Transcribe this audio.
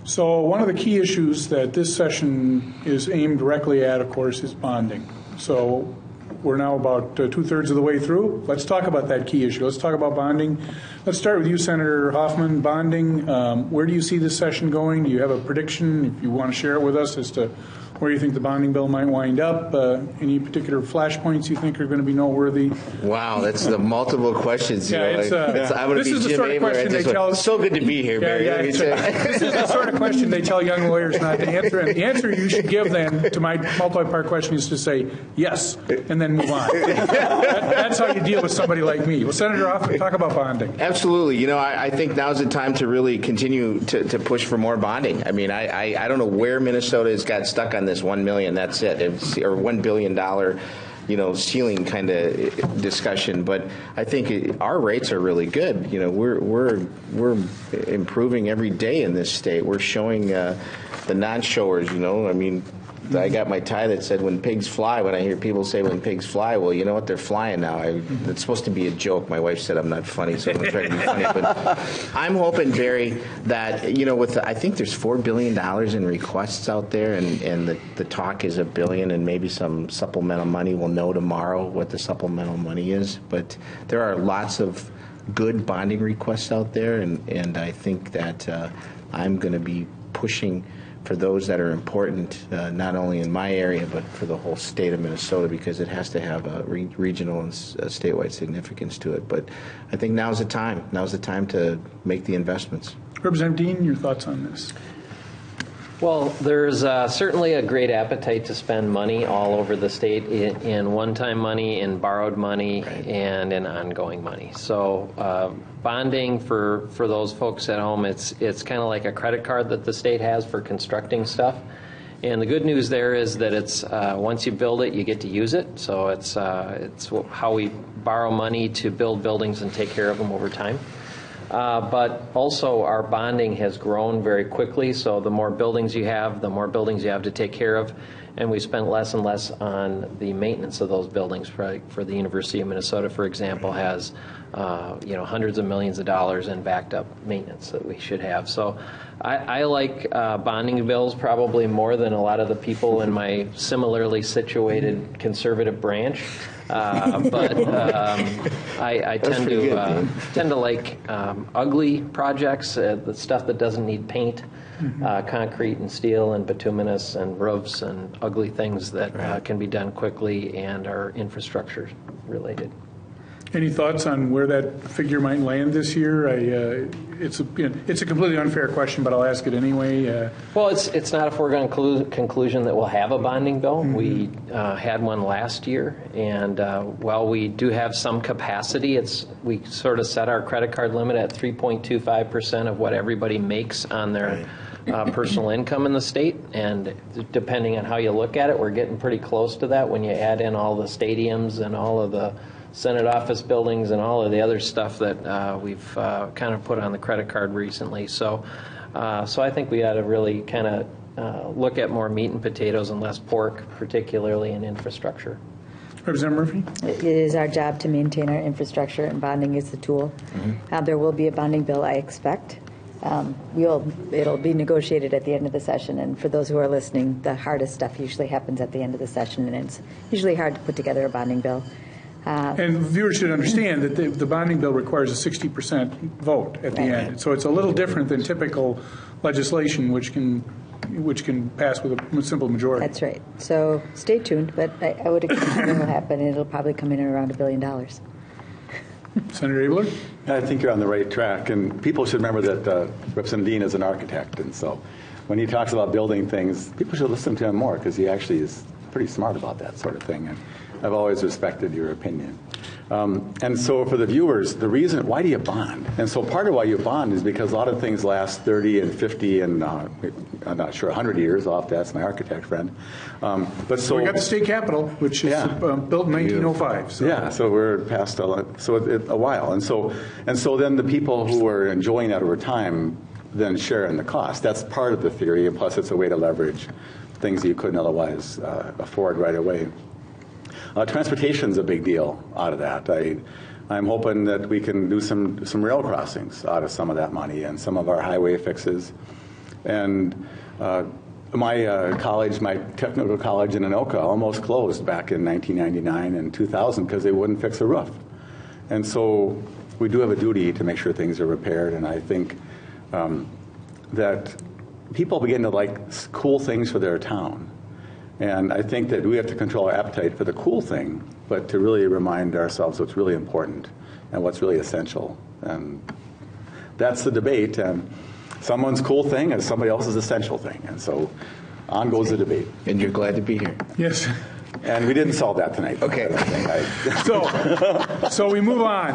So one of the key issues that this session is aimed directly at, of course, is bonding. So we're now about two-thirds of the way through. Let's talk about that key issue. Let's talk about bonding. Let's start with you, Senator Hoffman. Bonding, where do you see this session going? Do you have a prediction, if you want to share it with us, as to where you think the bonding bill might wind up? Any particular flashpoints you think are going to be noteworthy? Wow, that's the multiple questions. Yeah, this is the sort of question they tell. So good to be here, Barry. This is the sort of question they tell young lawyers not to answer. And the answer you should give then to my multi-part question is to say yes, and then move on. That's how you deal with somebody like me. Well, Senator Hoffman, talk about bonding. Absolutely. You know, I think now's the time to really continue to push for more bonding. I mean, I don't know where Minnesota has got stuck on this $1 million. That's it, or $1 billion. Ceiling kind of discussion, but I think our rates are really good. You know, we're improving every day in this state. We're showing the non-showers. I mean, I got my tie that said "When pigs fly." When I hear people say "When pigs fly," well, you know what? They're flying now. It's supposed to be a joke. My wife said I'm not funny, so I'm going to try to be funny. But I'm hoping, Barry, that I think there's $4 billion in requests out there, and the talk is $1 billion, and maybe some supplemental money. We'll know tomorrow what the supplemental money is. But there are lots of good bonding requests out there, and I think that I'm going to be pushing for those that are important, not only in my area, but for the whole state of Minnesota, because it has to have a regional and statewide significance to it. But I think now's the time. Now's the time to make the investments. Representative Dean, your thoughts on this? Well, there's certainly a great appetite to spend money all over the state in one-time money, in borrowed money, right, and in ongoing money. So bonding for those folks at home, it's kind of like a credit card that the state has for constructing stuff. And the good news there is that it's once you build it, you get to use it. So it's how we borrow money to build buildings and take care of them over time. But also our bonding has grown very quickly, so the more buildings you have, the more buildings you have to take care of, and we spent less and less on the maintenance of those buildings. For the University of Minnesota, for example, has hundreds of millions of dollars in backed up maintenance that we should have. So I like bonding bills probably more than a lot of the people in my similarly situated conservative branch. But I tend to like ugly projects, the stuff that doesn't need paint, concrete and steel and bituminous and roofs and ugly things that can be done quickly and are infrastructure related. Any thoughts on where that figure might land this year? It's a completely unfair question, but I'll ask it anyway. Well, it's not a foregone conclusion that we'll have a bonding bill. Mm-hmm. We had one last year, and while we do have some capacity, we sort of set our credit card limit at 3.25% of what everybody makes on their personal income in the state, and depending on how you look at it, we're getting pretty close to that when you add in all the stadiums and all of the Senate office buildings and all of the other stuff that we've kind of put on the credit card recently. So I think we ought to really kind of look at more meat and potatoes and less pork, particularly in infrastructure. Representative Murphy? It is our job to maintain our infrastructure, and bonding is the tool. Mm-hmm. There will be a bonding bill, I expect. It'll be negotiated at the end of the session, and for those who are listening, the hardest stuff usually happens at the end of the session, and it's usually hard to put together a bonding bill. And viewers should understand that the bonding bill requires a 60% vote at the end. So it's a little different than typical legislation, which can pass with a simple majority. That's right. So stay tuned, but I would expect it will happen, and it'll probably come in at around $1 billion. Senator Abeler? I think you're on the right track, and people should remember that Representative Dean is an architect, and so when he talks about building things, people should listen to him more, because he actually is pretty smart about that sort of thing. And I've always respected your opinion. And so for the viewers, the reason, why do you bond? And so part of why you bond is because a lot of things last 30 and 50 and I'm not sure 100 years. I'll have to ask my architect friend. But so we got the state capitol, which is built in 1905. So. Yeah, so we're past a while. And so then the people who are enjoying that over time then share in the cost. That's part of the theory, and plus it's a way to leverage things that you couldn't otherwise afford right away. Transportation's a big deal out of that. I'm hoping that we can do some rail crossings out of some of that money and some of our highway fixes. And my college, my technical college in Anoka, almost closed back in 1999 and 2000 because they wouldn't fix the roof. And so we do have a duty to make sure things are repaired. And I think that people begin to like cool things for their town. And I think that we have to control our appetite for the cool thing, but to really remind ourselves what's really important and what's really essential. And that's the debate. And someone's cool thing is somebody else's essential thing. And so on goes the debate. And you're glad to be here. Yes. And we didn't solve that tonight. Okay. So we move on.